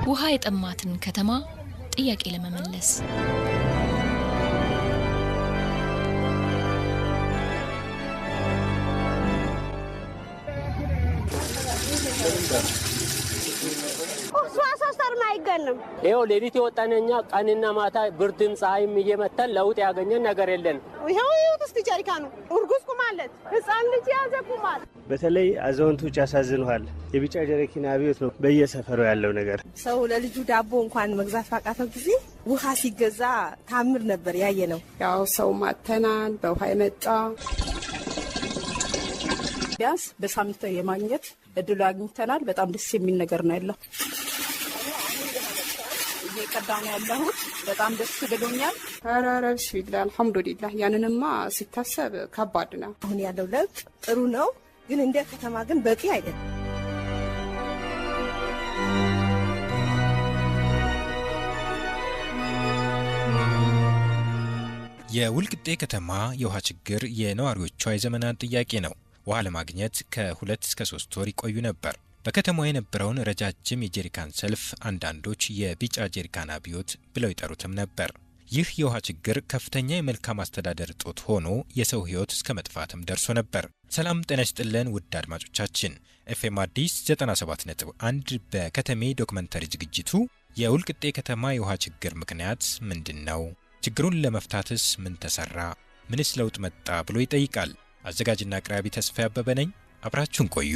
ውሃ የጠማትን ከተማ ጥያቄ ለመመለስ ይሄው ሌሊት ወጣነኛ ቀንና ማታ ብርድም ፀሐይም እየመታን ለውጥ ያገኘን ነገር የለን። ይሄው እስቲ ጀሪካኑ እርጉዝ ቁማለት ህፃን ልጅ ያዘ ቁማል። በተለይ አዛውንቶች ያሳዝኑሃል። የቢጫ ጀሪካን አብዮት ነው በየሰፈሩ ያለው ነገር። ሰው ለልጁ ዳቦ እንኳን መግዛት ባቃተው ጊዜ ውሃ ሲገዛ ታምር ነበር ያየነው። ያው ሰው ማተናል በውሃ የመጣ ቢያንስ በሳምንት የማግኘት እድሉ አግኝተናል። በጣም ደስ የሚል ነገር ነው ያለው። እየቀዳን ያለው በጣም ደስ ብሎኛል። አራራሽ ቢላ አልহামዱሊላህ። ያንንማ ሲታሰብ ከባድ ነው። አሁን ያለው ለውጥ ጥሩ ነው፣ ግን እንደ ከተማ ግን በቂ አይደለም። የወልቂጤ ከተማ የውሃ ችግር የነዋሪዎቿ የዘመናት ጥያቄ ነው። ውሃ ለማግኘት ከ2 እስከ 3 ወር ይቆዩ ነበር። በከተማው የነበረውን ረጃጅም የጀሪካን ሰልፍ አንዳንዶች የቢጫ ጀሪካን አብዮት ብለው ይጠሩትም ነበር። ይህ የውሃ ችግር ከፍተኛ የመልካም አስተዳደር እጦት ሆኖ የሰው ሕይወት እስከ መጥፋትም ደርሶ ነበር። ሰላም ጤና ይስጥልን ውድ አድማጮቻችን፣ ኤፍኤም አዲስ 97.1 በከተሜ ዶክመንተሪ ዝግጅቱ የወልቂጤ ከተማ የውሃ ችግር ምክንያት ምንድነው? ችግሩን ለመፍታትስ ምን ተሰራ? ምንስ ለውጥ መጣ ብሎ ይጠይቃል። አዘጋጅና አቅራቢ ተስፋ ያበበ ነኝ። አብራችሁን ቆዩ።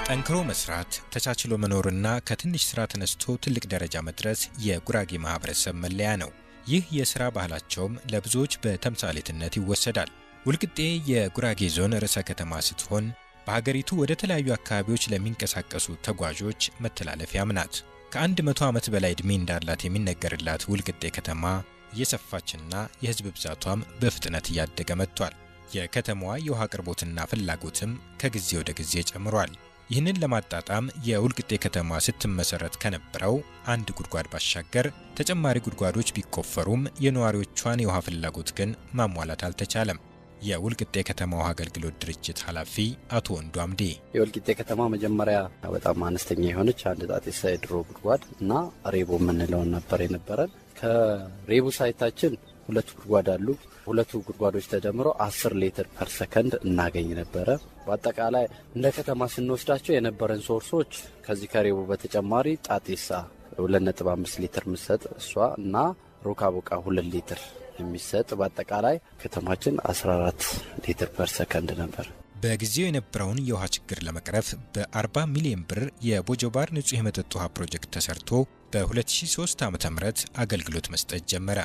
ጠንክሮ መስራት፣ ተቻችሎ መኖርና ከትንሽ ስራ ተነስቶ ትልቅ ደረጃ መድረስ የጉራጌ ማህበረሰብ መለያ ነው። ይህ የሥራ ባህላቸውም ለብዙዎች በተምሳሌትነት ይወሰዳል። ወልቂጤ የጉራጌ ዞን ርዕሰ ከተማ ስትሆን በሀገሪቱ ወደ ተለያዩ አካባቢዎች ለሚንቀሳቀሱ ተጓዦች መተላለፊያም ናት። ከ100 ዓመት በላይ ዕድሜ እንዳላት የሚነገርላት ወልቂጤ ከተማ እየሰፋችና የህዝብ ብዛቷም በፍጥነት እያደገ መጥቷል። የከተማዋ የውሃ አቅርቦትና ፍላጎትም ከጊዜ ወደ ጊዜ ጨምሯል። ይህንን ለማጣጣም የወልቂጤ ከተማ ስትመሰረት ከነበረው አንድ ጉድጓድ ባሻገር ተጨማሪ ጉድጓዶች ቢቆፈሩም የነዋሪዎቿን የውሃ ፍላጎት ግን ማሟላት አልተቻለም። የወልቂጤ ከተማ ውሃ አገልግሎት ድርጅት ኃላፊ አቶ ወንዱ አምዴ የወልቂጤ ከተማ መጀመሪያ በጣም አነስተኛ የሆነች አንድ ጣጤሳ የድሮ ጉድጓድ እና ሬቦ የምንለው ነበር የነበረን። ከሬቡ ሳይታችን 2 ጉድጓድ አሉ። 2 ጉድጓዶች ተደምሮ 10 ሊትር ፐር ሰከንድ እናገኝ ነበረ። በአጠቃላይ እንደ ከተማ ስንወስዳቸው የነበረን ሶርሶች ከዚህ ከሬቡ በተጨማሪ ጣጤሳ 2.5 ሊትር ምሰጥ እሷ እና ሩካቦቃ 2 ሊትር የሚሰጥ በአጠቃላይ ከተማችን 14 ሊትር ፐር ሰከንድ ነበር። በጊዜው የነበረውን የውሃ ችግር ለመቅረፍ በ40 ሚሊዮን ብር የቦጆባር ንጹህ የመጠጥ ውሃ ፕሮጀክት ተሰርቶ በ2003 ዓ.ም አገልግሎት መስጠት ጀመረ።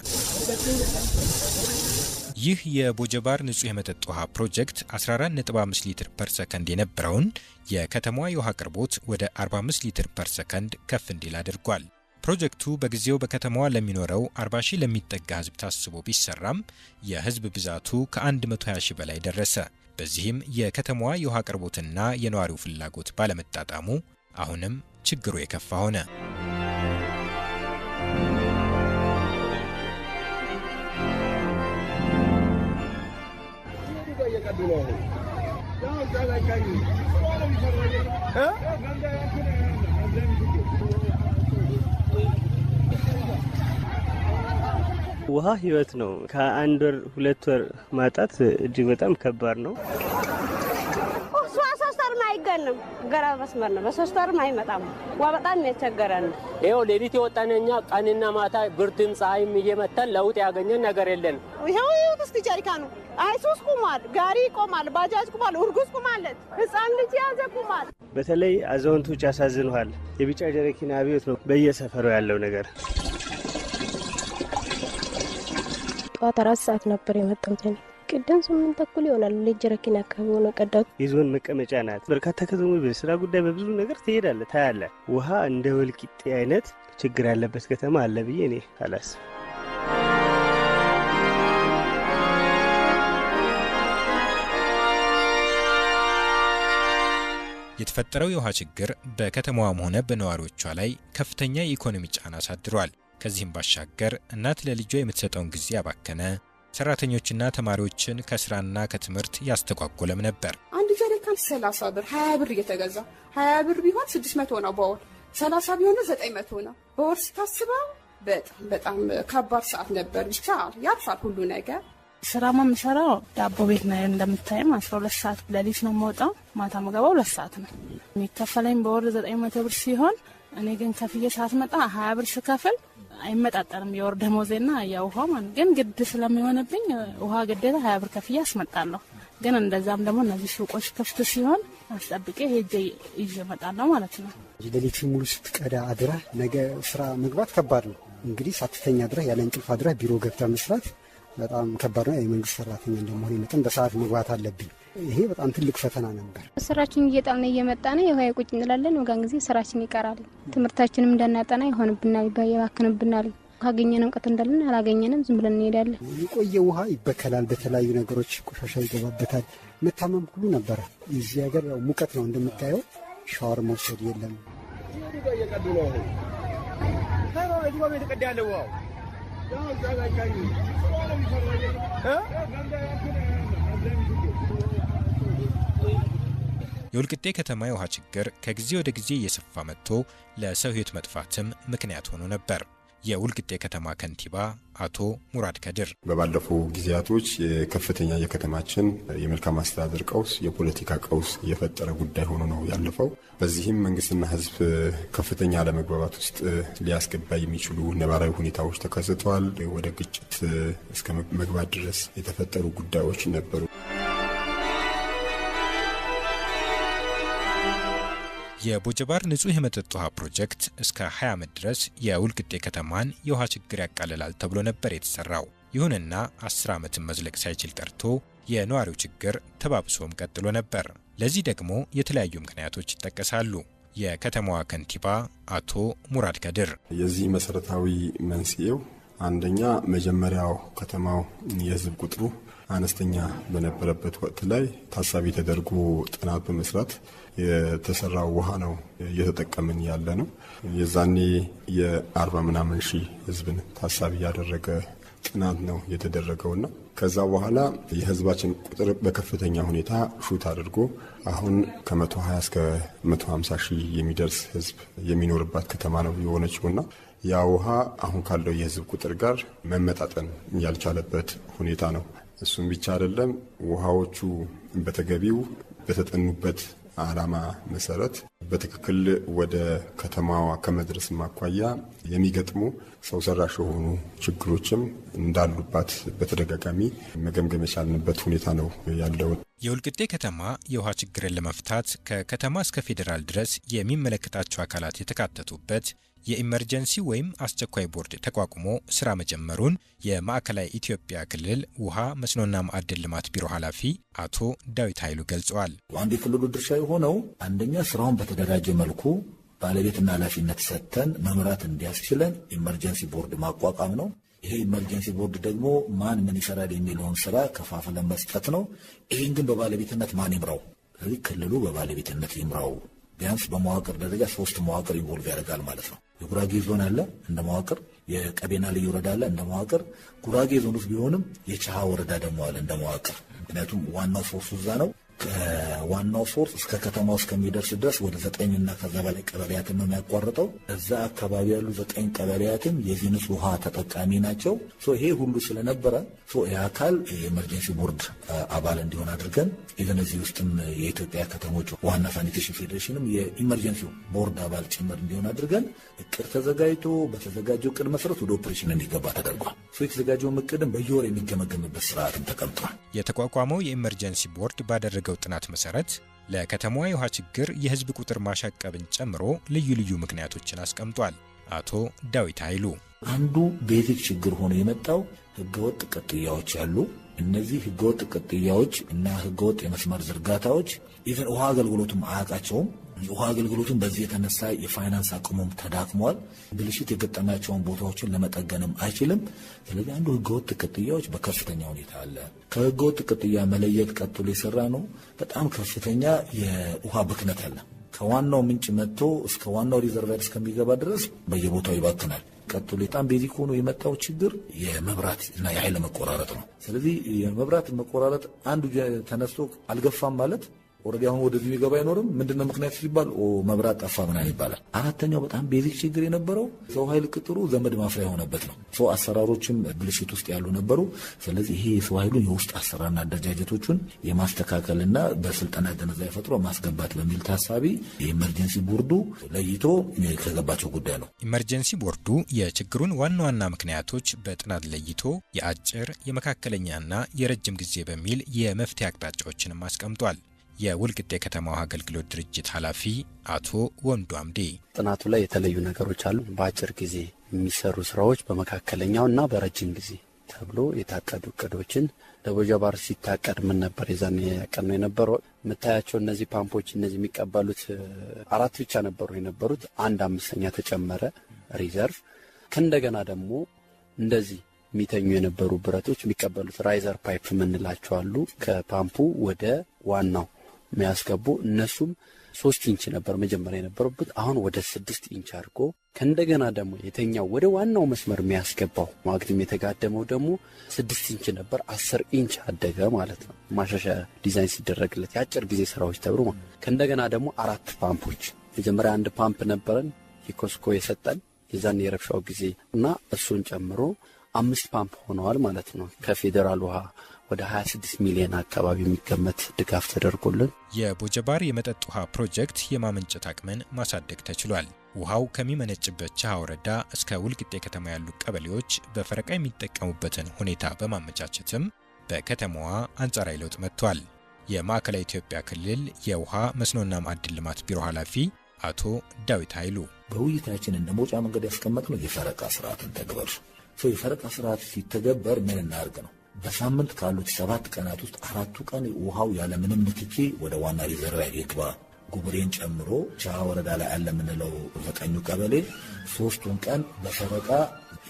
ይህ የቦጆባር ንጹህ የመጠጥ ውሃ ፕሮጀክት 14.5 ሊትር ፐር ሰከንድ የነበረውን የከተማዋ የውሃ አቅርቦት ወደ 45 ሊትር ፐር ሰከንድ ከፍ እንዲል አድርጓል። ፕሮጀክቱ በጊዜው በከተማዋ ለሚኖረው 40 ሺህ ለሚጠጋ ህዝብ ታስቦ ቢሰራም የህዝብ ብዛቱ ከ120 ሺህ በላይ ደረሰ። በዚህም የከተማዋ የውሃ አቅርቦትና የነዋሪው ፍላጎት ባለመጣጣሙ አሁንም ችግሩ የከፋ ሆነ። ውሃ ህይወት ነው። ከ1 ወር 2 ወር ማጣት እጅግ በጣም ከባድ ነው። አይገንም ገራ መስመር ነው። በ3 ወርም አይመጣም። ውሃ በጣም ያስቸገራል። ይሄው ሌሊት ወጣነኛ ቀንና ማታ ብርድም ፀሐይም እየመታን ለውጥ ያገኘን ነገር የለን። ይሄው እስቲ ጀሪካኑ አይሱስ ቁማል፣ ጋሪ ቆማል፣ ባጃጅ ቁማል፣ እርጉዝ ቁማለት፣ ህፃን ልጅ ያዘ ቁማል። በተለይ አዛውንቶች ያሳዝኑሃል። የቢጫ ጀሪካን አብዮት ነው በየሰፈሩ ያለው ነገር። ጠዋት 4 ሰዓት ነበር የመጣሁት። ቅድም 8 ተኩል ይሆናል። ለጀሪካን አካባቢ ሆነ ቀዳው። የዞን መቀመጫ ናት። በርካታ ከተሞች በስራ ጉዳይ በብዙ ነገር ትሄዳለህ ታያለህ። ውሃ እንደ ወልቂጤ አይነት ችግር ያለበት ከተማ አለ ብዬ እኔ አላስብም። የተፈጠረው የውሃ ችግር በከተማዋም ሆነ በነዋሪዎቿ ላይ ከፍተኛ የኢኮኖሚ ጫና አሳድሯል። ከዚህም ባሻገር እናት ለልጇ የምትሰጠውን ጊዜ ያባከነ፣ ሰራተኞችና ተማሪዎችን ከስራና ከትምህርት ያስተጓጎለም ነበር። አንድ ጀሪካን 30 ብር 20 ብር እየተገዛ 20 ብር ቢሆን 600 ነው በወር 30 ቢሆን 900 ነው በወር ስታስበው በጣም ከባድ ሰዓት ነበር። ብቻ ያልፋል ሁሉ ነገር። ስራማ የምሰራው ዳቦ ቤት ነው። እንደምታየም 12 ሰዓት ለሊት ነው የምወጣው። ማታ መገባው 2 ሰዓት ነው። የሚከፈለኝ በወር 900 ብር ሲሆን እኔ ግን ከፍዬ ሰዓት መጣ 20 ብር ስከፍል አይመጣጠንም የወር ደሞዜና የውሃ ማለት ግን ግድ ስለሚሆንብኝ ውሃ ግዴታ 20 ብር ከፍዬ አስመጣለሁ። ግን እንደዛም ደግሞ እነዚህ ሱቆች ክፍት ሲሆን አስጠብቄ ሄጄ ይዤ እመጣለሁ ማለት ነው። ሌሊት ሙሉ ስትቀዳ አድራ ነገ ስራ መግባት ከባድ ነው። እንግዲህ ሳትተኛ አድራ ያለ እንቅልፍ አድራ ቢሮ ገብታ መስራት በጣም ከባድ ነው። የመንግስት ሰራተኛ እንደመሆን መጠን በሰዓት መግባት አለብኝ። ይሄ በጣም ትልቅ ፈተና ነበር። ስራችን እየጣልን እየመጣን የሆነ ቁጭ እንላለን። ወጋን ጊዜ ስራችን ይቀራል። ትምህርታችንም እንዳናጠና ይሆንብናል፣ ይባክንብናል። ካገኘነው ቀጥ እንዳለን አላገኘንም ዝም ብለን እንሄዳለን። የቆየ ውሃ ይበከላል፣ በተለያዩ ነገሮች ቆሻሻ ይገባበታል። መታመም ሁሉ ነበር። እዚህ ሀገር ያው ሙቀት ነው እንደምታየው፣ ሻወር መውሰድ የለም። የወልቂጤ ከተማ የውሃ ችግር ከጊዜ ወደ ጊዜ እየሰፋ መጥቶ ለሰው ሕይወት መጥፋትም ምክንያት ሆኖ ነበር። የወልቂጤ ከተማ ከንቲባ አቶ ሙራድ ከድር በባለፈው ጊዜያቶች ከፍተኛ የከተማችን የመልካም አስተዳደር ቀውስ፣ የፖለቲካ ቀውስ የፈጠረ ጉዳይ ሆኖ ነው ያለፈው። በዚህም መንግስትና ሕዝብ ከፍተኛ አለመግባባት ውስጥ ሊያስገባ የሚችሉ ነባራዊ ሁኔታዎች ተከስተዋል። ወደ ግጭት እስከ መግባት ድረስ የተፈጠሩ ጉዳዮች ነበሩ። የቦጀባር ንጹህ የመጠጥ ውሃ ፕሮጀክት እስከ 20 ዓመት ድረስ የወልቂጤ ከተማን የውሃ ችግር ያቃልላል ተብሎ ነበር የተሰራው። ይሁንና 10 ዓመትን መዝለቅ ሳይችል ቀርቶ የነዋሪው ችግር ተባብሶም ቀጥሎ ነበር። ለዚህ ደግሞ የተለያዩ ምክንያቶች ይጠቀሳሉ። የከተማዋ ከንቲባ አቶ ሙራድ ከድር የዚህ መሰረታዊ መንስኤው አንደኛ መጀመሪያው ከተማው የህዝብ ቁጥሩ አነስተኛ በነበረበት ወቅት ላይ ታሳቢ ተደርጎ ጥናት በመስራት የተሰራው ውሃ ነው እየተጠቀምን ያለ ነው። የዛኔ የ40 ምናምን ሺህ ህዝብን ታሳቢ ያደረገ ጥናት ነው የተደረገውና ከዛ በኋላ የህዝባችን ቁጥር በከፍተኛ ሁኔታ ሹት አድርጎ አሁን ከ120 እስከ 150 ሺህ የሚደርስ ህዝብ የሚኖርባት ከተማ ነው የሆነችውና ያ ውሃ አሁን ካለው የህዝብ ቁጥር ጋር መመጣጠን ያልቻለበት ሁኔታ ነው። እሱም ብቻ አይደለም፣ ውሃዎቹ በተገቢው በተጠኑበት ዓላማ መሰረት በትክክል ወደ ከተማዋ ከመድረስ ማኳያ የሚገጥሙ ሰው ሰራሽ የሆኑ ችግሮችም እንዳሉባት በተደጋጋሚ መገምገም የቻልንበት ሁኔታ ነው ያለው። የወልቂጤ ከተማ የውሃ ችግርን ለመፍታት ከከተማ እስከ ፌዴራል ድረስ የሚመለከታቸው አካላት የተካተቱበት የኢመርጀንሲ ወይም አስቸኳይ ቦርድ ተቋቁሞ ስራ መጀመሩን የማዕከላዊ ኢትዮጵያ ክልል ውሃ መስኖና ማዕድን ልማት ቢሮ ኃላፊ አቶ ዳዊት ኃይሉ ገልጸዋል። አንድ የክልሉ ድርሻ የሆነው አንደኛ ስራውን በተደራጀ መልኩ ባለቤትና ኃላፊነት ሰጥተን መምራት እንዲያስችለን ኢመርጀንሲ ቦርድ ማቋቋም ነው። ይሄ ኢመርጀንሲ ቦርድ ደግሞ ማን ምን ይሰራል የሚለውን ስራ ከፋፍለን መስጠት ነው። ይሄን ግን በባለቤትነት ማን ይምራው? ስለዚህ ክልሉ በባለቤትነት ይምራው። ቢያንስ በመዋቅር ደረጃ 3 መዋቅር ኢንቮልቭ ያደርጋል ማለት ነው። የጉራጌ ዞን አለ እንደ መዋቅር፣ የቀቤና ልዩ ወረዳ አለ እንደ መዋቅር። ጉራጌ ዞን ውስጥ ቢሆንም የቻሃ ወረዳ ደግሞ አለ እንደ መዋቅር። ምክንያቱም ዋናው ሶርሱ እዛ ነው። ከዋናው ሶርስ እስከ ከተማው እስከሚደርስ ድረስ ወደ 9 እና ከዛ በላይ ቀበሌያትን ነው የሚያቋርጠው። እዛ አካባቢ ያሉ 9 ቀበሌያትም የዚህ ንጹህ ውሃ ተጠቃሚ ናቸው። ይሄ ሁሉ ስለነበረ ይህ አካል የኤመርጀንሲ ቦርድ አባል እንዲሆን አድርገን ኢቨን እዚህ ውስጥም የኢትዮጵያ ከተሞች ዋና ሳኒቴሽን ፌዴሬሽንም የኢመርጀንሲ ቦርድ አባል ጭምር እንዲሆን አድርገን እቅድ ተዘጋጅቶ በተዘጋጀው እቅድ መሰረት ወደ ኦፕሬሽን እንዲገባ ተደርጓል። የተዘጋጀው እቅድም በየወር የሚገመገምበት ስርዓትም ተቀምጧል። የተቋቋመው የኤመርጀንሲ ቦርድ ባደረገው ጥናት መሰረት ለከተማዋ የውሃ ችግር የህዝብ ቁጥር ማሻቀብን ጨምሮ ልዩ ልዩ ምክንያቶችን አስቀምጧል። አቶ ዳዊት ኃይሉ አንዱ ቤዚክ ችግር ሆኖ የመጣው ህገወጥ ቅጥያዎች አሉ። እነዚህ ህገወጥ ቅጥያዎች እና ህገወጥ የመስመር ዝርጋታዎች ኢቨን ውሃ አገልግሎቱም አያውቃቸውም። ውሃ አገልግሎቱን በዚህ የተነሳ የፋይናንስ አቅሙም ተዳክሟል። ብልሽት የገጠማቸውን ቦታዎችን ለመጠገንም አይችልም። ስለዚህ አንዱ ህገወጥ ቅጥያዎች በከፍተኛ ሁኔታ አለ። ከህገወጥ ቅጥያ መለየት ቀጥሎ የሰራ ነው በጣም ከፍተኛ የውሃ ብክነት አለ። ከዋናው ምንጭ መጥቶ እስከ ዋናው ሪዘርቫየር እስከሚገባ ድረስ በየቦታው ይባክናል። ቀጥሎ በጣም ቤዚክ ሆኖ የመጣው ችግር የመብራት እና የኃይል መቆራረጥ ነው። ስለዚህ የመብራት መቆራረጥ አንዱ ተነስቶ አልገፋም ማለት ኦልሬዲ አሁን ወደዚህ የሚገባ አይኖርም። ምንድነው ምክንያቱ ሲባል መብራት ጠፋ ምናምን ይባላል። አራተኛው በጣም ቤዚክ ችግር የነበረው ሰው ኃይል ቅጥሩ ዘመድ ማፍሪያ የሆነበት ነው። ሰው አሰራሮችም ብልሽት ውስጥ ያሉ ነበሩ። ስለዚህ ይሄ የሰው ኃይሉን የውስጥ አሰራርና አደረጃጀቶቹን የማስተካከልና በስልጠና ግንዛቤ ፈጥሮ ማስገባት በሚል ታሳቢ የኢመርጀንሲ ቦርዱ ለይቶ ከገባቸው ጉዳይ ነው። ኢመርጀንሲ ቦርዱ የችግሩን ዋና ዋና ምክንያቶች በጥናት ለይቶ የአጭር የመካከለኛና የረጅም ጊዜ በሚል የመፍትሄ አቅጣጫዎችንም አስቀምጧል። የወልቂጤ ከተማ ውሃ አገልግሎት ድርጅት ኃላፊ አቶ ወንዱ አምዴ ጥናቱ ላይ የተለዩ ነገሮች አሉ። በአጭር ጊዜ የሚሰሩ ስራዎች፣ በመካከለኛውና በረጅም ጊዜ ተብሎ የታቀዱ እቅዶችን ለቦጀባር ሲታቀድ ምን ነበር የዛኔ ያቀነው የነበረው መታያቸው እነዚህ ፓምፖች እነዚህ የሚቀበሉት 4 ብቻ ነበሩ የነበሩት 1/5 ተጨመረ ሪዘርቭ ከእንደገና ደግሞ እንደዚህ ሚተኙ የነበሩ ብረቶች የሚቀበሉት ራይዘር ፓይፕ ምንላቸው አሉ ከፓምፑ ወደ ዋናው የሚያስገቡ እነሱም 3 ኢንች ነበር መጀመሪያ የነበረበት አሁን ወደ 6 ኢንች አድርጎ ከእንደገና ደግሞ የተኛው ወደ ዋናው መስመር የሚያስገባው ማግኒም የተጋደመው ደግሞ 6 ኢንች ነበር 10 ኢንች አደገ ማለት ነው። ማሻሻያ ዲዛይን ሲደረግለት የአጭር ጊዜ ስራዎች ተብሎ ከእንደገና ደግሞ 4 ፓምፖች መጀመሪያ 1 ፓምፕ ነበረን ኢኮስኮ የሰጠን የዛን የረብሻው ጊዜ እና እሱን ጨምሮ 5 ፓምፕ ሆነዋል ማለት ነው። ከፌደራል ውሃ ወደ 26 ሚሊዮን አካባቢ የሚገመት ድጋፍ ተደርጎልን የቦጀባር የመጠጥ ውሃ ፕሮጀክት የማመንጨት አቅምን ማሳደግ ተችሏል። ውሃው ከሚመነጭበት ቻሃ ወረዳ እስከ ወልቂጤ ከተማ ያሉ ቀበሌዎች በፈረቃ የሚጠቀሙበትን ሁኔታ በማመቻቸትም በከተማዋ አንጻራዊ ለውጥ መጥቷል። የማዕከላዊ ኢትዮጵያ ክልል የውሃ መስኖና ማዕድን ልማት ቢሮ ኃላፊ አቶ ዳዊት ኃይሉ በውይይታችን እንደ መውጫ መንገድ ያስቀመጥነው የፈረቃ ስርዓትን ተግባር የፈረቃ ስርዓት ሲተገበር ምን እናርግ ነው። በሳምንት ካሉት 7 ቀናት ውስጥ 4ቱ ቀን ውሃው ያለ ምንም ንክኪ ወደ ዋና ሪዘርቫር ይግባ። ጉብሬን ጨምሮ ቻሃ ወረዳ ላይ ያለ ምንለው ዘጠኙ ቀበሌ 3ቱን ቀን በፈረቃ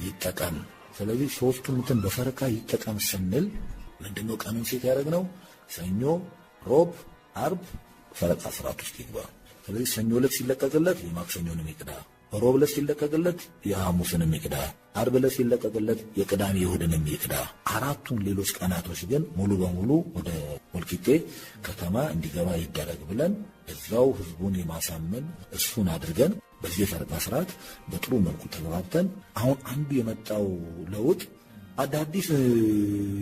ይጠቀም። ስለዚህ 3ቱን እንትን በፈረቃ ይጠቀም ስንል ምንድነው ቀኑን ሴት ያደረግነው ሰኞ፣ ሮብ፣ አርብ ፈረቃ ስርዓት ውስጥ ይግባ። ስለዚህ ሰኞ ዕለት ሲለቀቅለት የማክሰኞንም ይቅዳ፣ ሮብ ዕለት ሲለቀቅለት የሐሙስንም ይቅዳ፣ አርብ ዕለት ሲለቀቅለት የቅዳሜ ይሁድንም ይቅዳ። 4ቱን ሌሎች ቀናቶች ግን ሙሉ በሙሉ ወደ ወልቂጤ ከተማ እንዲገባ ይደረግ ብለን እዛው ህዝቡን የማሳመን እሱን አድርገን በዚህ የፈረቃ ስርዓት በጥሩ መልኩ ተግባብተን አሁን አንዱ የመጣው ለውጥ አዳዲስ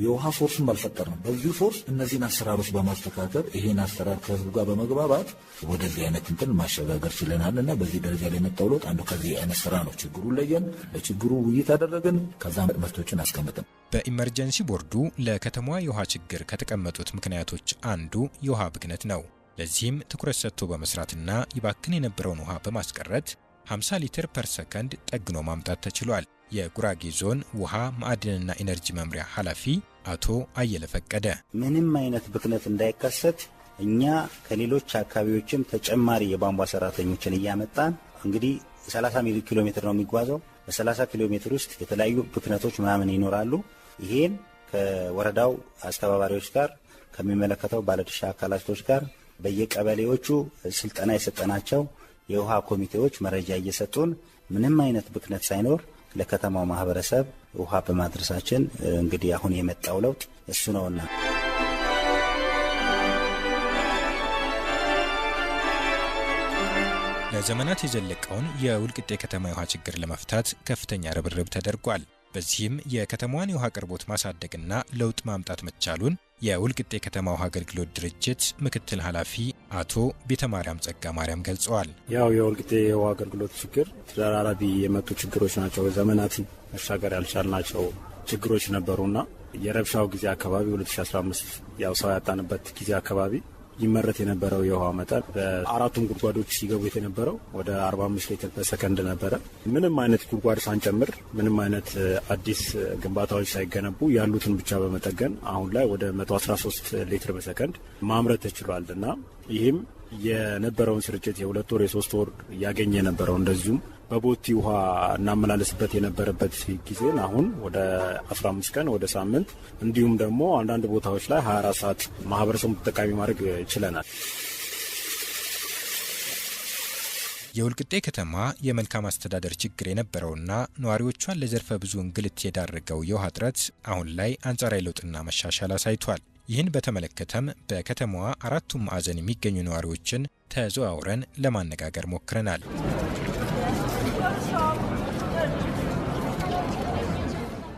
የውሃ ሶርስም አልፈጠርንም። በዚህ ሶርስ እነዚህን አሰራሮች በማስተካከል ይሄን አሰራር ከህዝቡ ጋር በመግባባት ወደዚህ አይነት እንትን ማሸጋገር ችለናልና በዚህ ደረጃ ላይ የመጣው ለውጥ አንዱ ከዚህ አይነት ስራ ነው። ችግሩን ለየን፣ ለችግሩ ውይይት አደረግን፣ ከዛ መፍትሄዎችን አስቀምጥን። በኢመርጀንሲ ቦርዱ ለከተማዋ የውሃ ችግር ከተቀመጡት ምክንያቶች አንዱ የውሃ ብክነት ነው። ለዚህም ትኩረት ሰጥቶ በመስራትና ይባክን የነበረውን ውሃ በማስቀረት 50 ሊትር ፐር ሰከንድ ጠግኖ ማምጣት ተችሏል። የጉራጌ ዞን ውሃ ማዕድንና ኢነርጂ መምሪያ ኃላፊ አቶ አየለ ፈቀደ ምንም አይነት ብክነት እንዳይከሰት እኛ ከሌሎች አካባቢዎችም ተጨማሪ የቧንቧ ሰራተኞችን እያመጣን እንግዲህ 30 ኪሎ ሜትር ነው የሚጓዘው። በ30 ኪሎ ሜትር ውስጥ የተለያዩ ብክነቶች ምናምን ይኖራሉ። ይሄን ከወረዳው አስተባባሪዎች ጋር ከሚመለከተው ባለድርሻ አካላቶች ጋር በየቀበሌዎቹ ስልጠና የሰጠናቸው የውሃ ኮሚቴዎች መረጃ እየሰጡን ምንም አይነት ብክነት ሳይኖር ለከተማው ማህበረሰብ ውሃ በማድረሳችን እንግዲህ አሁን የመጣው ለውጥ እሱ ነውና ለዘመናት የዘለቀውን የወልቂጤ ከተማ የውሃ ችግር ለመፍታት ከፍተኛ ርብርብ ተደርጓል። በዚህም የከተማዋን የውሃ አቅርቦት ማሳደግና ለውጥ ማምጣት መቻሉን የወልቂጤ ከተማ ውሃ አገልግሎት ድርጅት ምክትል ኃላፊ አቶ ቤተማርያም ጸጋ ማርያም ገልጸዋል። ያው የወልቂጤ የውሃ አገልግሎት ችግር ተደራራቢ የመጡ ችግሮች ናቸው። ዘመናት መሻገር ያልቻልናቸው ችግሮች ነበሩና የረብሻው ጊዜ አካባቢ 2015 ያው ሰው ያጣንበት ጊዜ አካባቢ ይመረት የነበረው የውሃ መጠን በአራቱም ጉድጓዶች ሲገቡት የነበረው ወደ 45 ሊትር በሰከንድ ነበረ። ምንም አይነት ጉድጓድ ሳንጨምር ምንም አይነት አዲስ ግንባታዎች ሳይገነቡ ያሉትን ብቻ በመጠገን አሁን ላይ ወደ 113 ሊትር በሰከንድ ማምረት ተችሏልና ይህም የነበረውን ስርጭት የ2 ወር የ3 ወር ያገኘ የነበረው እንደዚሁም በቦቲ ውሃ እናመላለስበት የነበረበት ጊዜን አሁን ወደ 15 ቀን ወደ ሳምንት እንዲሁም ደግሞ አንዳንድ ቦታዎች ላይ 24 ሰዓት ማህበረሰቡ ተጠቃሚ ማድረግ ችለናል። የወልቂጤ ከተማ የመልካም አስተዳደር ችግር የነበረውና ነዋሪዎቿን ለዘርፈ ብዙ እንግልት የዳረገው የውሃ እጥረት አሁን ላይ አንጻራዊ ለውጥና መሻሻል አሳይቷል። ይህን በተመለከተም በከተማዋ አራቱም ማዕዘን የሚገኙ ነዋሪዎችን ተዘዋውረን ለማነጋገር ሞክረናል።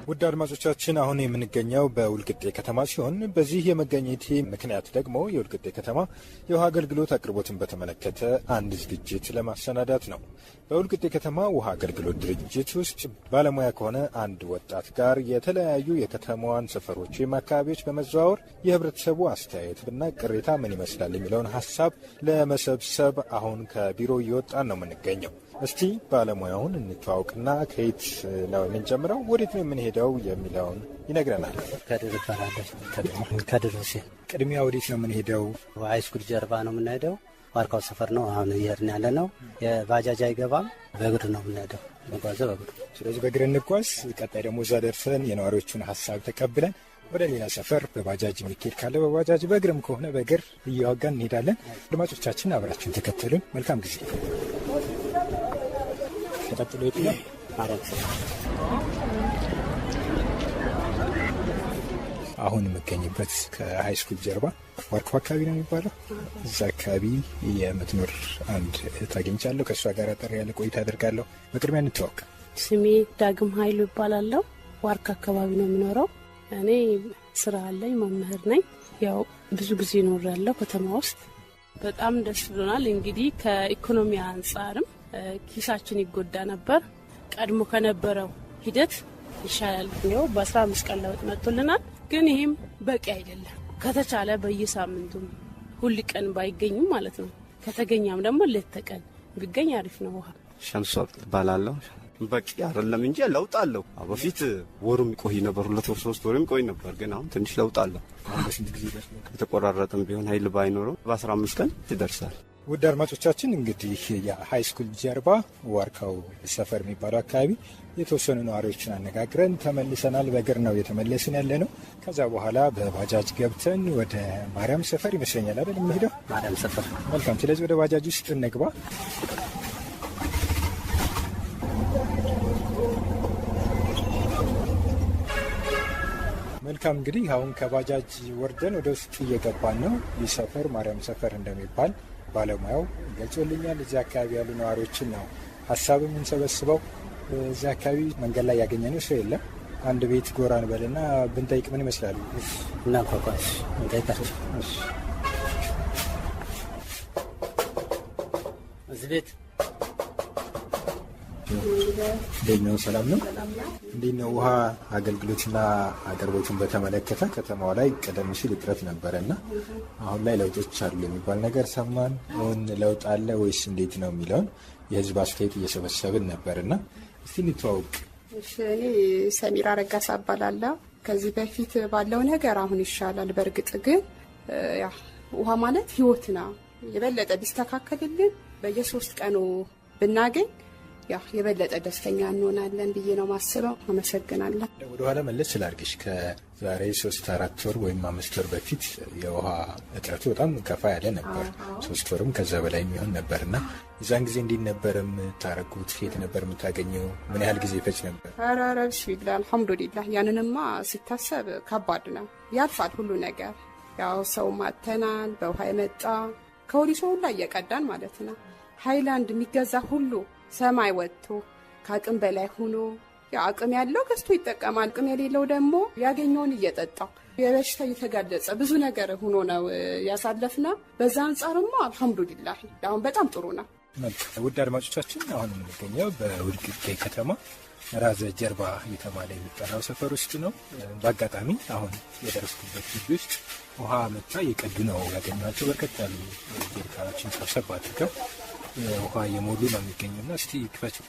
ውድ አድማጮቻችን አሁን የምንገኘው በወልቂጤ ከተማ ሲሆን በዚህ የመገኘት ምክንያት ደግሞ የወልቂጤ ከተማ የውሃ አገልግሎት አቅርቦትን በተመለከተ አንድ ዝግጅት ለማሰናዳት ነው። በወልቂጤ ከተማ ውሃ አገልግሎት ድርጅት ውስጥ ባለሙያ ከሆነ አንድ ወጣት ጋር የተለያዩ የከተማዋን ሰፈሮች ወይም አካባቢዎች በመዘዋወር የህብረተሰቡ አስተያየትና ቅሬታ ምን ይመስላል የሚለውን ሀሳብ ለመሰብሰብ አሁን ከቢሮ እየወጣን ነው የምንገኘው። እስቲ ባለሙያውን እንተዋውቅና ከየት ነው የምንጀምረው፣ ወዴት ነው የምንሄደው የሚለውን ይነግረናል። ከድር ይባላለሁ። ከድር ሁሴን። ቅድሚያ ወዴት ነው የምንሄደው? ሃይስኩል ጀርባ ነው የምንሄደው። ዋርካው ሰፈር ነው አሁን እየሄድን ያለ ነው። የባጃጅ አይገባም፣ በእግር ነው የምንሄደው። እንጓዘው በእግር። ስለዚህ በእግር እንጓዝ። ቀጣይ ደግሞ እዛ ደርሰን የነዋሪዎቹን ሀሳብ ተቀብለን ወደ ሌላ ሰፈር በባጃጅ የሚሄድ ካለ በባጃጅ፣ በእግርም ከሆነ በእግር እየዋጋን እንሄዳለን። አድማጮቻችን አብራችሁን ተከተሉን። መልካም ጊዜ። ተቀጥሎ የት ነው? አሁን የምገኝበት ከሃይስኩል ጀርባ ዋርካው አካባቢ ነው የሚባለው። እዛ አካባቢ የምትኖር አንድ እህት አግኝቻለሁ። ከእሷ ጋር አጠር ያለ ቆይታ አደርጋለሁ። በቅድሚያ እንተዋወቅ። ስሜ ዳግም ኃይሉ ይባላለሁ። ዋርካ አካባቢ ነው የምኖረው። እኔ ስራ አለኝ፣ መምህር ነኝ። ያው ብዙ ጊዜ እኖራለሁ ከተማ ውስጥ። በጣም ደስ ብሎናል። እንግዲህ ከኢኮኖሚ አንጻርም ኪሳችን ይጎዳ ነበር። ቀድሞ ከነበረው ሂደት ይሻላል። ነው በ15 ቀን ለውጥ መጥቶልናል። ግን ይህም በቂ አይደለም። ከተቻለ በየሳምንቱም ሁሉ ቀን ባይገኝም ማለት ነው፣ ከተገኛም ደግሞ ሌት ተቀን ቢገኝ አሪፍ ነው። ውሃ ሸምሶ እባላለሁ። በቂ አይደለም እንጂ ለውጥ አለው። በፊት ወሩም ይቆይ ነበር፣ 2 ወር 3 ወርም ይቆይ ነበር። ግን አሁን ትንሽ ለውጥ አለው። በስንት ጊዜ የተቆራረጠም ቢሆን ኃይል ባይኖረው በ15 ቀን ይደርሳል። ውድ አድማጮቻችን እንግዲህ የሃይስኩል ጀርባ ዋርካው ሰፈር የሚባለው አካባቢ የተወሰኑ ነዋሪዎችን አነጋግረን ተመልሰናል። በእግር ነው የተመለስን ያለ ነው። ከዛ በኋላ በባጃጅ ገብተን ወደ ማርያም ሰፈር ይመስለኛል አይደል የምንሄደው? ማርያም ሰፈር። መልካም። ስለዚህ ወደ ባጃጅ ውስጥ እንግባ። መልካም። እንግዲህ አሁን ከባጃጅ ወርደን ወደ ውስጥ እየገባን ነው። ይህ ሰፈር ማርያም ሰፈር እንደሚባል ባለሙያው ገልጾልኛል። እዚህ አካባቢ ያሉ ነዋሪዎችን ነው ሀሳብ የምንሰበስበው። እዚህ አካባቢ መንገድ ላይ ያገኘነው ሰው የለም። አንድ ቤት ጎራ እንበልና ብንጠይቅ ምን ይመስላሉ? እናንኳኳሽ እንጠይቃቸው። እዚህ ቤት እንዴት ነው? ሰላም ነው? እንዴት ነው? ውሃ አገልግሎትና አቅርቦትን በተመለከተ ከተማው ላይ ቀደም ሲል እጥረት ነበረና አሁን ላይ ለውጦች አሉ የሚባል ነገር ሰማን። አሁን ለውጥ አለ ወይስ እንዴት ነው የሚለውን የህዝብ አስተያየት እየሰበሰብን ነበርና እስቲ እንተዋወቅ። እኔ ሰሚራ ረጋሳ እባላለሁ። ከዚህ በፊት ባለው ነገር አሁን ይሻላል። በእርግጥ ግን ውሃ ማለት ህይወት ነው። የበለጠ ቢስተካከልልን በየ3 ቀኑ ብናገኝ የበለጠ ደስተኛ እንሆናለን ብዬ ነው ማስበው። አመሰግናለሁ። ወደ ኋላ መለስ ስላርግሽ ከዛሬ 3-4 ወር ወይም 5 ወር በፊት የውሃ እጥረቱ በጣም ከፋ ያለ ነበር። 3 ወርም ከዛ በላይ የሚሆን ነበርና የዛን ጊዜ እንዴት ነበር የምታረጉት? የት ነበር የምታገኘው? ምን ያህል ጊዜ ፈጅ ነበር? ኧረ ቢስሚላህ አልሐምዱሊላህ። ያንንማ ሲታሰብ ከባድ ነው። ያልፋል ሁሉ ነገር። ያው ሰው ማተናል፣ በውሃ የመጣ ከወዲሶ ሁላ እየቀዳን ማለት ነው። ሃይላንድ የሚገዛ ሁሉ ሰማይ ወጥቶ ከአቅም በላይ ሆኖ አቅም ያለው ገዝቶ ይጠቀማል። አቅም የሌለው ደግሞ ያገኘውን እየጠጣ የበሽታ እየተጋለጸ ብዙ ነገር ሆኖ ነው ያሳለፍነው። በዛ አንጻርማ አልሐምዱሊላህ አሁን በጣም ጥሩ ነው። ውድ አድማጮቻችን አሁን የምንገኘው በወልቂጤ ከተማ ራዘ ጀርባ የተባለ የሚጠራው ሰፈር ውስጥ ነው። በአጋጣሚ አሁን የደረስኩበት ግቢ ውስጥ ውሃ መጣ እየቀዱ ነው ያገኟቸው። በርከት ያሉ ጀሪካኖችን ሰብሰብ አድርገው ውሃ እየሞሉ ነው የሚገኙና እስቲ ክፈችው።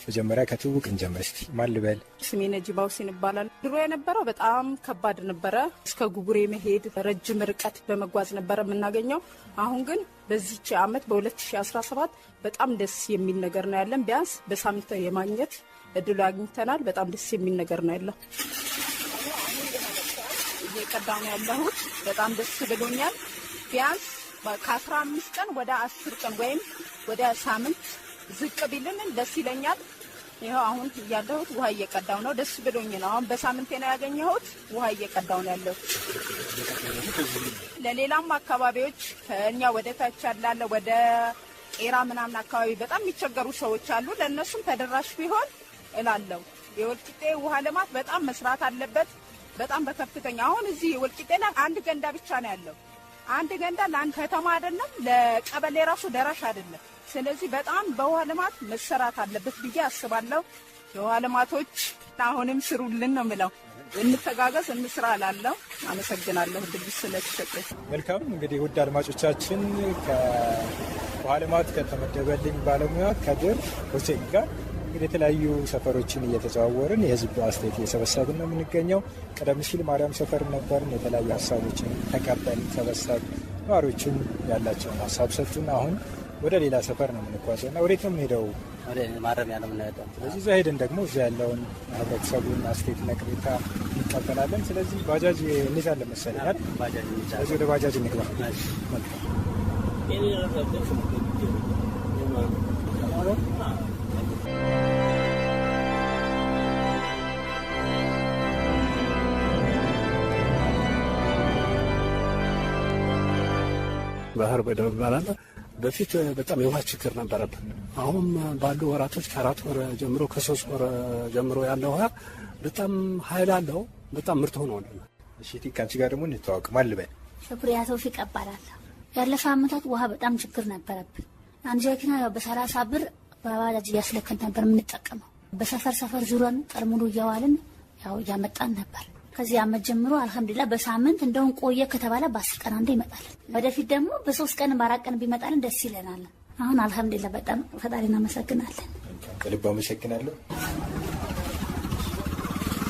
መጀመሪያ ከትውውቅ እንጀምር እስቲ። ማን ልበል? ስሜ ነጂባ ሁሴን ይባላል። ድሮ የነበረው በጣም ከባድ ነበረ። እስከ ጉጉሬ መሄድ ረጅም ርቀት በመጓዝ ነበረ የምናገኘው። አሁን ግን በዚች ዓመት በ2017 በጣም ደስ የሚል ነገር ነው ያለን። ቢያንስ በሳምንት የማግኘት እድሉ አግኝተናል። በጣም ደስ የሚል ነገር ነው ያለው። እየቀዳሁ ነው ያለሁት። በጣም ደስ ብሎኛል። ቢያንስ ከ15 ቀን ወደ 10 ቀን ወይም ወደ ሳምንት ዝቅ ቢልን ደስ ይለኛል። ይኸው አሁን ያለሁት ውሃ እየቀዳሁ ነው። ደስ ብሎኝ ነው። አሁን በሳምንቴ ነው ያገኘሁት። ውሃ እየቀዳሁ ነው ያለሁት። ለሌላም አካባቢዎች ከእኛ ወደ ታች ያላለ ወደ ቄራ ምናምን አካባቢ በጣም የሚቸገሩ ሰዎች አሉ። ለእነሱም ተደራሽ ቢሆን እላለሁ። የወልቂጤ ውሃ ልማት በጣም መስራት አለበት። በጣም በከፍተኛ አሁን እዚህ ወልቂጤ ላይ አንድ ገንዳ ብቻ ነው ያለው። አንድ ገንዳ ለአንድ ከተማ አይደለም፣ ለቀበሌ ራሱ ደራሽ አይደለም። ስለዚህ በጣም በውሃ ልማት መሰራት አለበት ብዬ አስባለሁ። የውሃ ልማቶች አሁንም ስሩልን ነው የምለው። እንተጋገዝ፣ እንስራ እላለሁ። አመሰግናለሁ ድል ስለተሰጠኝ። መልካም እንግዲህ ውድ አድማጮቻችን ከውሃ ልማት ከተመደበልኝ ባለሙያ ከድር ሁሴን ጋር እንግዲህ የተለያዩ ሰፈሮችን እየተዘዋወርን የህዝብ አስተያየት እየሰበሰብን ነው የምንገኘው። ቀደም ሲል ማርያም ሰፈር ነበርን። የተለያዩ ሀሳቦችን ተቀበልን፣ ሰበሰብ ነዋሪዎችም ያላቸውን ሀሳብ ሰጡን። አሁን ወደ ሌላ ሰፈር ነው የምንጓዘው እና ወዴት ነው የምንሄደው? ወደ ማረሚያ ነው የምንሄደው። ስለዚህ እዛ ሄደን ደግሞ እዛ ያለውን ህብረተሰቡን አስተያየትና ቅሬታ እንቀበላለን። ስለዚህ ባጃጅ እንይዛለን መሰለኝ። ስለዚህ ወደ ባጃጅ እንግባ። ባህር በደው ይባላል። በፊት በጣም የውሃ ችግር ነበረብን። አሁን ባሉ ወራቶች ከ4 ወር ጀምሮ ከ3 ወር ጀምሮ ያለው ውሃ በጣም ኃይል አለው። በጣም ምርት ሆኗል። እሺ ከአንቺ ጋር ደግሞ እንተዋወቅ። ማን ልበል? ሸኩሪያ ተውፊቅ እባላለሁ። ያለፈ ዓመታት ውሃ በጣም ችግር ነበረብን። አንድ ጀሪካን ያው በ30 ብር በባጃጅ እያስለከን ነበር የምንጠቀመው። በሰፈር ዙረን ጠርሙሉ እያዋልን ያው እያመጣን ነበር። ከዚህ ዓመት ጀምሮ አልሐምዱሊላህ በሳምንት እንደውን ቆየ ከተባለ በ10 ቀን አንዴ ይመጣል። ወደፊት ደግሞ በ3 ቀን በ4 ቀን ቢመጣልን ደስ ይለናል። አሁን አልሐምዱሊላህ በጣም ፈጣሪ እናመሰግናለን። ከልብ አመሰግናለሁ።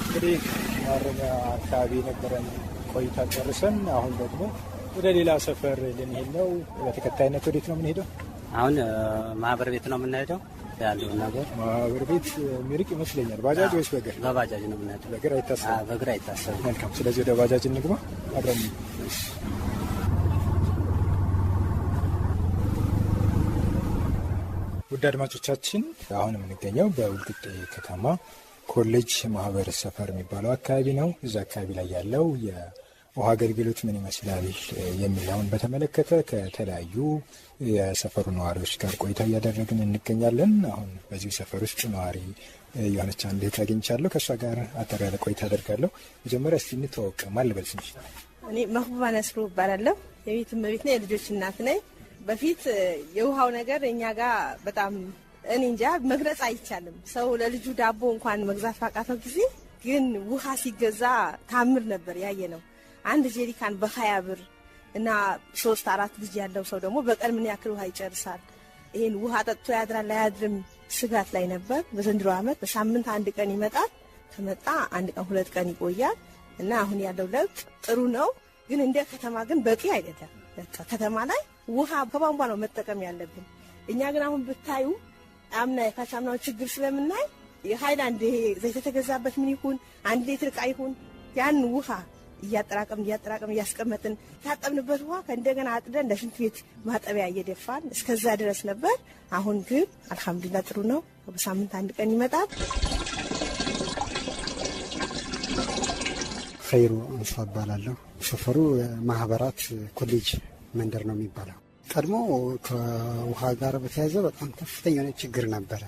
እንግዲህ ማረሚያ አካባቢ ነበረን ቆይታ ጨርሰን አሁን ደግሞ ወደ ሌላ ሰፈር ልንሄድ ነው። በተከታይነት ወዴት ነው የምንሄደው? አሁን ማህበር ቤት ነው የምንሄደው። ያለውን ነገር ማህበር ቤት ሚርቅ ይመስለኛል። ባጃጅ ወይስ በእግር? በባጃጅ ነው የምንሄደው። በእግር አይታሰብም። በእግር አይታሰብም። መልካም። ስለዚህ ወደ ባጃጅ እንግባ አብረን። ውድ አድማጮቻችን አሁን የምንገኘው በወልቂጤ ከተማ ኮሌጅ ማህበር ሰፈር የሚባለው አካባቢ ነው። እዛ አካባቢ ላይ ያለው የውሃ አገልግሎት ምን ይመስላል የሚለውን በተመለከተ ከተለያዩ የሰፈሩ ነዋሪዎች ጋር ቆይታ እያደረግን እንገኛለን። አሁን በዚሁ ሰፈር ውስጥ ነዋሪ የሆነች አንድ እህት አግኝቻለሁ። ከእሷ ጋር አጠር ያለ ቆይታ አደርጋለሁ። መጀመሪያ እስቲ እንተዋወቅ። ማን ልበል ስምሽ? እኔ መህቡባ ነስሩ እባላለሁ። የቤት እመቤት ነኝ፣ የልጆች እናት ነኝ። በፊት የውሃው ነገር እኛ ጋር በጣም እኔ እንጃ መግለጽ አይቻልም። ሰው ለልጁ ዳቦ እንኳን መግዛት ባቃተው ጊዜ ግን ውሃ ሲገዛ ታምር ነበር ያየ ነው። አንድ ጀሪካን በ20 ብር እና 3-4 ልጅ ያለው ሰው ደግሞ በቀን ምን ያክል ውሃ ይጨርሳል? ይሄን ውሃ ጠጥቶ ያድራል አያድርም ስጋት ላይ ነበር። በዘንድሮ ዓመት በሳምንት 1 ቀን ይመጣል። ከመጣ 1 ቀን 2 ቀን ይቆያል እና አሁን ያለው ለውጥ ጥሩ ነው። ግን እንደ ከተማ ግን በቂ አይደለም። ከተማ ላይ ውሃ ከቧንቧ ነው መጠቀም ያለብን። እኛ ግን አሁን ብታዩ አምና የካቻምናው ችግር ስለምናይ የሃይላንድ ይሄ ዘይት የተገዛበት ምን ይሁን 1 ሊትር ዕቃ ይሁን ያን ውሃ እያጠራቀም እያስቀመጥን ታጠብንበት ውሃ ከእንደገና አጥደን ለሽንት ቤት ማጠቢያ እየደፋን እስከዛ ድረስ ነበር። አሁን ግን አልሐምዱሊላህ ጥሩ ነው። በሳምንት 1 ቀን ይመጣል። ኸይሩ አንሳ እባላለሁ። ሰፈሩ ማህበራት ኮሌጅ መንደር ነው የሚባለው። ቀድሞ ከውሃ ጋር በተያያዘ በጣም ከፍተኛ የሆነ ችግር ነበረ።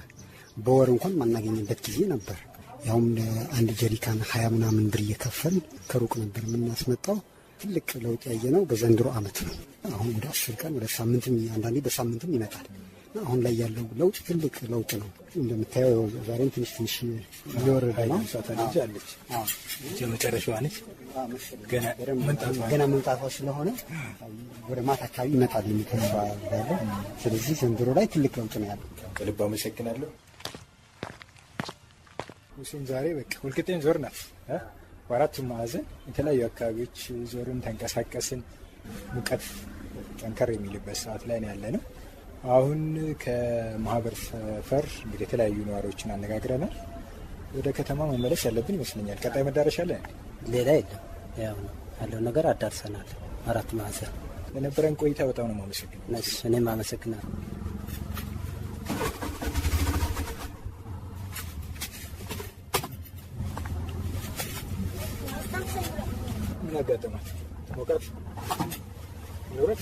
በወር እንኳን ማናገኝበት ጊዜ ነበር። ያውም ለአንድ ጀሪካን 20 ምናምን ብር እየከፈል ከሩቅ ነበር የምናስመጣው። ትልቅ ለውጥ ያየ ነው በዘንድሮ ዓመት ነው። አሁን ወደ 10 ቀን ወደ ሳምንትም አንዳንዴ በሳምንትም ይመጣል። አሁን ላይ ያለው ለውጥ ትልቅ ለውጥ ነው። እንደምታየው ዛሬም ትንሽ እየወረደ ነው። ልጅ አለች የመጨረሻዋ ነች። ገና መምጣቷ ስለሆነ ወደ ማታ አካባቢ ይመጣል የሚተስፋ ያለው። ስለዚህ ዘንድሮ ላይ ትልቅ ለውጥ ነው ያለው። ከልብ አመሰግናለሁ። ሁሴን ዛሬ በቃ ወልቂጤን ዞርናል። በአራቱም ማዕዘን የተለያዩ አካባቢዎች ዞርን፣ ተንቀሳቀስን። ሙቀት ጠንከር የሚልበት ሰዓት ላይ ነው ያለ ነው። አሁን ከማህበር ሰፈር እንግዲህ የተለያዩ ነዋሪዎችን አነጋግረናል። ወደ ከተማ መመለስ ያለብን ይመስለኛል። ቀጣይ መዳረሻ ላይ ሌላ የለም። ያው ነው ያለው ነገር አዳርሰናል። 4 ማዕዘን ለነበረን ቆይታ በጣም ነው የማመሰግነው። እኔም አመሰግናለሁ። ምን አጋጠማችሁ? ሞቃት ኑረት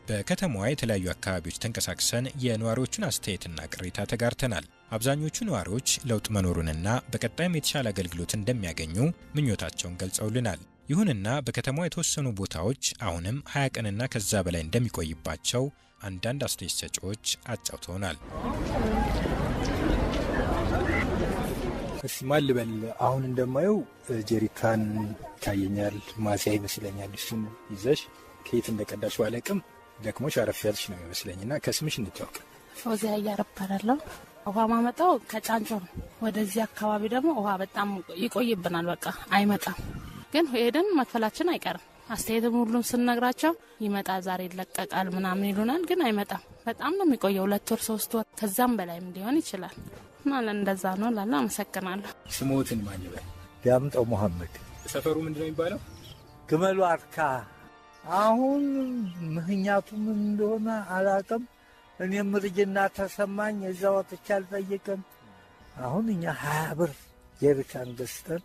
በከተማዋ የተለያዩ አካባቢዎች ተንቀሳቅሰን የነዋሪዎቹን አስተያየትና ቅሬታ ተጋርተናል። አብዛኞቹ ነዋሪዎች ለውጥ መኖሩንና በቀጣይም የተሻለ አገልግሎት እንደሚያገኙ ምኞታቸውን ገልጸውልናል። ይሁንና በከተማዋ የተወሰኑ ቦታዎች አሁንም 20 ቀንና ከዛ በላይ እንደሚቆይባቸው አንዳንድ አስተያየት ሰጪዎች አጫውተውናል። እስቲ ማን ልበል? አሁን እንደማየው ጀሪካን ይታየኛል፣ ማዚያ ይመስለኛል። እሱን ይዘሽ ከየት እንደቀዳሽ ባለቅም ደክሞሽ አረፍ ያልሽ ነው ይመስለኝና ከስምሽ እንታወቅ። ፎዚያ እያረባራለሁ። ውሃ ማመጣው ከጫንጮ ነው። ወደዚህ አካባቢ ደግሞ ውሃ በጣም ይቆይብናል። በቃ አይመጣም። ግን ሄደን መክፈላችን አይቀርም። አስተያየትም ሁሉም ስንነግራቸው ይመጣ ዛሬ ይለቀቃል ምናምን ይሉናል። ግን አይመጣም። በጣም ነው የሚቆየው። 2 ወር 3 ወር ከዛም በላይም ሊሆን ይችላል። ማለት እንደዛ ነው ላለ አመሰግናለሁ። ስሞትን ማን ይበል? ዳምጠው መሐመድ። ሰፈሩ ምንድነው የሚባለው? ግመሉ አርካ። አሁን ምክንያቱ ምን እንደሆነ አላውቅም። እኔም ልጅና ተሰማኝ እዛ ወጥቼ አልጠይቅም። አሁን እኛ 20 ብር ጀሪካን ገዝተን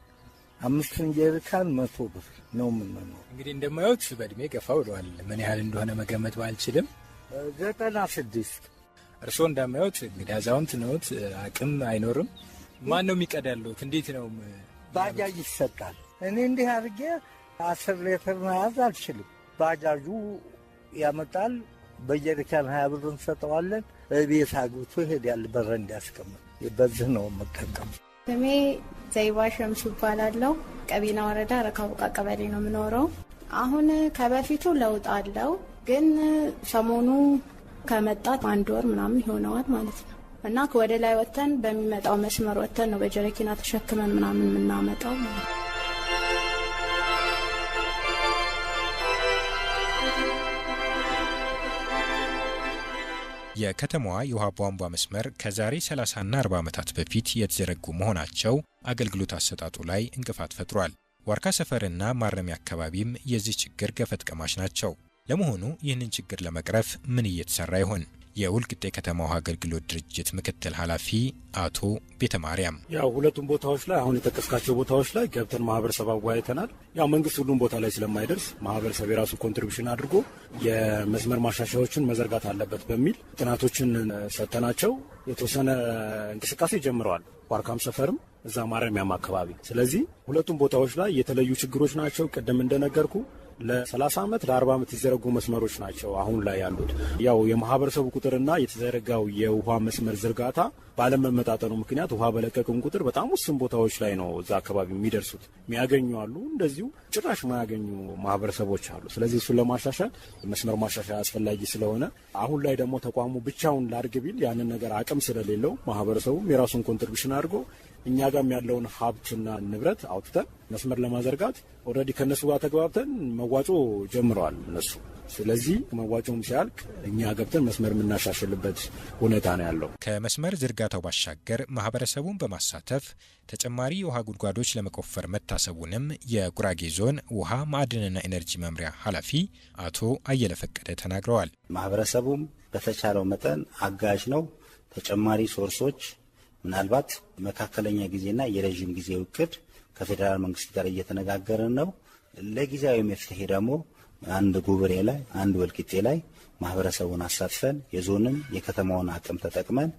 5 ጀሪካን 100 ብር ነው የምንኖረው። እንግዲህ እንደማዩት በእድሜ ገፋ ብለዋል። ምን ያህል እንደሆነ መገመት ባልችልም 96። እርስዎ እንደማዩት እንግዲህ አዛውንት ነዎት፣ አቅም አይኖርም። ማን ነው የሚቀዳሉት? እንዴት ነው? ባጃጅ ይሰጣል። እኔ እንዲህ አድርጌ 10 ሊትር መያዝ አልችልም። ባጃጁ ያመጣል። በጀሪካን 20 ብር እንሰጠዋለን። ቤት አግብቶ ይሄዳል። በረ እንዲያስቀምጥ በዚህ ነው የምጠቀም። ስሜ ዘይባ ሸምሱ ይባላለሁ። ቀቤና ወረዳ ረካቡቃ ቀበሌ ነው የምኖረው። አሁን ከበፊቱ ለውጥ አለው፣ ግን ሰሞኑ ከመጣት 1 ወር ምናምን ይሆነዋል ማለት ነው። እና ወደ ላይ ወጥተን በሚመጣው መስመር ወጥተን ነው በጀሪካና ተሸክመን ምናምን የምናመጣው ማለት ነው። የከተማዋ የውሃ ቧንቧ መስመር ከዛሬ 30ና 40 ዓመታት በፊት የተዘረጉ መሆናቸው አገልግሎት አሰጣጡ ላይ እንቅፋት ፈጥሯል። ዋርካ ሰፈርና ማረሚያ አካባቢም የዚህ ችግር ገፈት ቀማሽ ናቸው። ለመሆኑ ይህንን ችግር ለመቅረፍ ምን እየተሰራ ይሆን? የወልቂጤ ከተማ ውሃ አገልግሎት ድርጅት ምክትል ኃላፊ አቶ ቤተ ማርያም ያው ሁለቱም ቦታዎች ላይ አሁን የጠቀስካቸው ቦታዎች ላይ ገብተን ማህበረሰብ አወያይተናል። ያው መንግስት ሁሉም ቦታ ላይ ስለማይደርስ ማህበረሰብ የራሱ ኮንትሪቢሽን አድርጎ የመስመር ማሻሻያዎችን መዘርጋት አለበት በሚል ጥናቶችን ሰጥተናቸው የተወሰነ እንቅስቃሴ ጀምረዋል። ዋርካም ሰፈርም እዛ ማረሚያም አካባቢ። ስለዚህ ሁለቱም ቦታዎች ላይ የተለዩ ችግሮች ናቸው። ቅድም እንደነገርኩ ለ30 ዓመት ለ40 ዓመት የተዘረጉ መስመሮች ናቸው አሁን ላይ ያሉት። ያው የማህበረሰቡ ቁጥርና የተዘረጋው የውሃ መስመር ዝርጋታ ባለመመጣጠኑ ምክንያት ውሃ በለቀቅም ቁጥር በጣም ውስን ቦታዎች ላይ ነው እዛ አካባቢ የሚደርሱት። የሚያገኙ አሉ፣ እንደዚሁ ጭራሽ ማያገኙ ማህበረሰቦች አሉ። ስለዚህ እሱን ለማሻሻል መስመር ማሻሻያ አስፈላጊ ስለሆነ አሁን ላይ ደግሞ ተቋሙ ብቻውን ላድርግ ቢል ያንን ነገር አቅም ስለሌለው ማህበረሰቡም የራሱን ኮንትሪቢሽን አድርጎ እኛ ጋም ያለውን ሀብትና ንብረት አውጥተን መስመር ለማዘርጋት ኦልሬዲ ከነሱ ጋር ተግባብተን መዋጮ ጀምረዋል እነሱ። ስለዚህ መዋጮም ሲያልቅ እኛ ገብተን መስመር የምናሻሽልበት ሁኔታ ነው ያለው። ከመስመር ዝርጋታው ባሻገር ማህበረሰቡን በማሳተፍ ተጨማሪ የውሃ ጉድጓዶች ለመቆፈር መታሰቡንም የጉራጌ ዞን ውሃ ማዕድንና ኤነርጂ መምሪያ ኃላፊ አቶ አየለ ፈቀደ ተናግረዋል። ማህበረሰቡም በተቻለው መጠን አጋዥ ነው። ተጨማሪ ሶርሶች ምናልባት መካከለኛ ጊዜና የረዥም ጊዜ እቅድ ከፌዴራል መንግስት ጋር እየተነጋገርን ነው። ለጊዜያዊ መፍትሄ ደግሞ አንድ ጉብሬ ላይ አንድ ወልቂጤ ላይ ማህበረሰቡን አሳትፈን የዞንን የከተማውን አቅም ተጠቅመን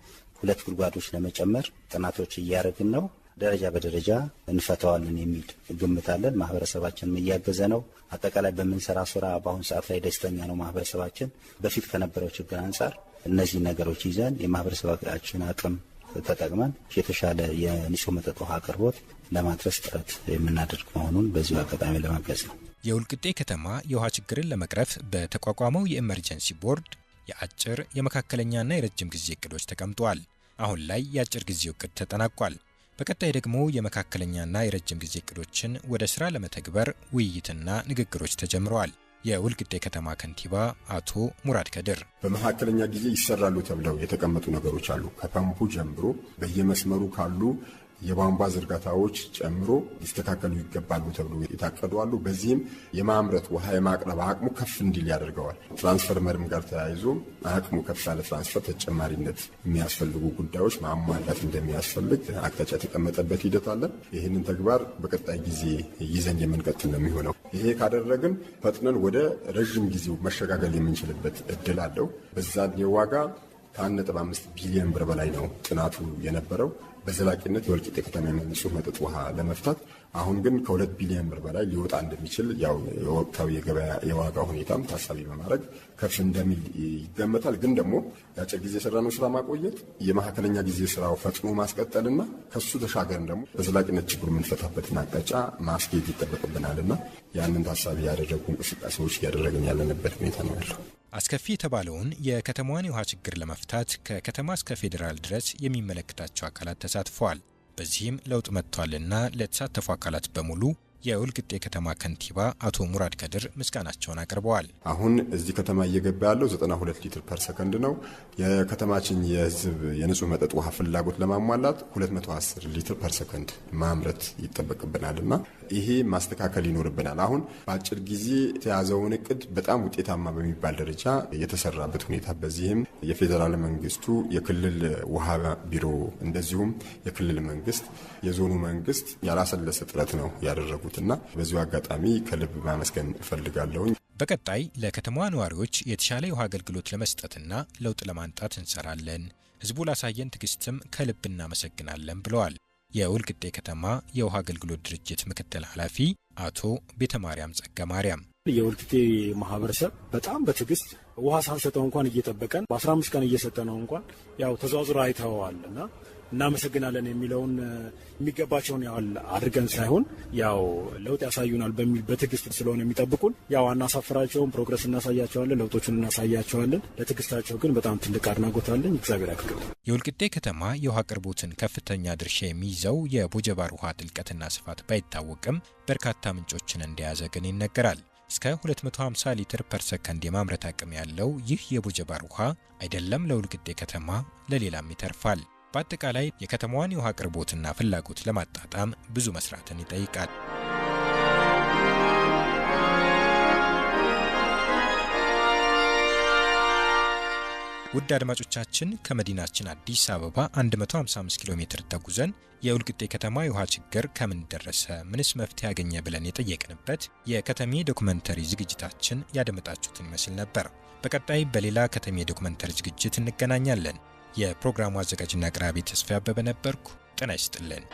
2 ጉድጓዶች ለመጨመር ጥናቶች እያደረግን ነው። ደረጃ በደረጃ እንፈታዋለን የሚል ግምት አለን። ማህበረሰባችንም እያገዘ ነው። አጠቃላይ በምንሰራ ስራ በአሁኑ ሰዓት ላይ ደስተኛ ነው ማህበረሰባችን። በፊት ከነበረው ችግር አንጻር እነዚህ ነገሮች ይዘን የማህበረሰባችን አቅም ተጠቅመን የተሻለ የንጹህ መጠጥ ውሃ አቅርቦት ለማድረስ ጥረት የምናደርግ መሆኑን በዚሁ አጋጣሚ ለመግለጽ ነው። የወልቂጤ ከተማ የውሃ ችግርን ለመቅረፍ በተቋቋመው የኤመርጀንሲ ቦርድ የአጭር የመካከለኛና የረጅም ጊዜ እቅዶች ተቀምጠዋል። አሁን ላይ የአጭር ጊዜ እቅድ ተጠናቋል። በቀጣይ ደግሞ የመካከለኛና የረጅም ጊዜ እቅዶችን ወደ ስራ ለመተግበር ውይይትና ንግግሮች ተጀምረዋል። የወልቂጤ ከተማ ከንቲባ አቶ ሙራድ ከድር በመካከለኛ ጊዜ ይሰራሉ ተብለው የተቀመጡ ነገሮች አሉ። ከፓምፑ ጀምሮ በየመስመሩ ካሉ የቧንቧ ዝርጋታዎች ጨምሮ ሊስተካከሉ ይገባሉ ተብሎ የታቀዱ አሉ። በዚህም የማምረት ውሃ የማቅረብ አቅሙ ከፍ እንዲል ያደርገዋል። ትራንስፈርመርም ጋር ተያይዞ አቅሙ ከፍ ያለ ትራንስፈር ተጨማሪነት የሚያስፈልጉ ጉዳዮች ማሟላት እንደሚያስፈልግ አቅጣጫ የተቀመጠበት ሂደት አለ። ይህንን ተግባር በቀጣይ ጊዜ ይዘን የምንቀጥል ነው የሚሆነው። ይሄ ካደረግን ፈጥነን ወደ ረዥም ጊዜው መሸጋገል የምንችልበት እድል አለው። በዛን የዋጋ ከ1.5 ቢሊዮን ብር በላይ ነው ጥናቱ የነበረው በዘላቂነት የወልቂጤ ከተማ ንጹህ መጠጥ ውሃ ለመፍታት። አሁን ግን ከ2 ቢሊዮን ብር በላይ ሊወጣ እንደሚችል ያው የወቅታዊ የገበያ የዋጋ ሁኔታም ታሳቢ በማድረግ ከፍ እንደሚል ይገመታል። ግን ደግሞ የአጭር ጊዜ የሰራነው ስራ ማቆየት፣ የመካከለኛ ጊዜ ስራው ፈጥኖ ማስቀጠልና ከሱ ተሻገርን ደግሞ በዘላቂነት ችግሩ የምንፈታበትን አቅጣጫ ማስኬድ ይጠበቅብናልና ያንን ታሳቢ ያደረጉ እንቅስቃሴዎች እያደረግን ያለንበት ሁኔታ ነው ያለው። አስከፊ የተባለውን የከተማዋን የውሃ ችግር ለመፍታት ከከተማ እስከ ፌዴራል ድረስ የሚመለከታቸው አካላት ተሳትፈዋል። በዚህም ለውጥ መጥቷልና ለተሳተፉ አካላት በሙሉ የወልቂጤ ከተማ ከንቲባ አቶ ሙራድ ከድር ምስጋናቸውን አቅርበዋል። አሁን እዚህ ከተማ እየገባ ያለው 92 ሊትር ፐር ሰከንድ ነው። የከተማችን የህዝብ የንጹህ መጠጥ ውሃ ፍላጎት ለማሟላት 210 ሊትር ፐር ሰከንድ ማምረት ይጠበቅብናልና ይሄ ማስተካከል ይኖርብናል። አሁን በአጭር ጊዜ የተያዘውን እቅድ በጣም ውጤታማ በሚባል ደረጃ የተሰራበት ሁኔታ፣ በዚህም የፌዴራል መንግስቱ፣ የክልል ውሃ ቢሮ እንደዚሁም የክልል መንግስት፣ የዞኑ መንግስት ያላሰለሰ ጥረት ነው ያደረጉት እና በዚሁ አጋጣሚ ከልብ ማመስገን እፈልጋለሁ። በቀጣይ ለከተማዋ ነዋሪዎች የተሻለ የውሃ አገልግሎት ለመስጠትና ለውጥ ለማምጣት እንሰራለን። ህዝቡ ላሳየን ትዕግስትም ከልብ እናመሰግናለን ብለዋል የወልቂጤ ከተማ የውሃ አገልግሎት ድርጅት ምክትል ኃላፊ አቶ ቤተማርያም ጸጋ ማርያም። የወልቂጤ ማህበረሰብ በጣም በትዕግስት ውሃ ሳንሰጠው እንኳን እየጠበቀን በ15 ቀን እየሰጠነው እንኳን ያው ተዟዙሮ አይተዋልና እናመሰግናለን የሚለውን የሚገባቸውን ያህል አድርገን ሳይሆን ያው ለውጥ ያሳዩናል በሚል በትዕግስት ስለሆነ የሚጠብቁን ያው አናሳፍራቸውም። ፕሮግረስ እናሳያቸዋለን፣ ለውጦችን እናሳያቸዋለን። ለትዕግስታቸው ግን በጣም ትልቅ አድናቆት አለኝ። እግዚአብሔር ያክብርልኝ። የወልቂጤ ከተማ የውሃ አቅርቦትን ከፍተኛ ድርሻ የሚይዘው የቦጀባር ውሃ ጥልቀትና ስፋት ባይታወቅም በርካታ ምንጮችን እንደያዘ ግን ይነገራል። እስከ 250 ሊትር ፐር ሰከንድ የማምረት አቅም ያለው ይህ የቦጀባር ውሃ አይደለም ለወልቂጤ ከተማ ለሌላም ይተርፋል። በአጠቃላይ የከተማዋን የውሃ አቅርቦትና ፍላጎት ለማጣጣም ብዙ መስራትን ይጠይቃል። ውድ አድማጮቻችን ከመዲናችን አዲስ አበባ 155 ኪሎ ሜትር ተጉዘን የወልቂጤ ከተማ የውሃ ችግር ከምን ደረሰ፣ ምንስ መፍትሄ ያገኘ ብለን የጠየቅንበት የከተሜ ዶክመንተሪ ዝግጅታችን ያደመጣችሁትን ይመስል ነበር። በቀጣይ በሌላ ከተሜ ዶክመንተሪ ዝግጅት እንገናኛለን። የፕሮግራሙ አዘጋጅና አቅራቢ ተስፋ አበበ ነበርኩ። ጤና ይስጥልን።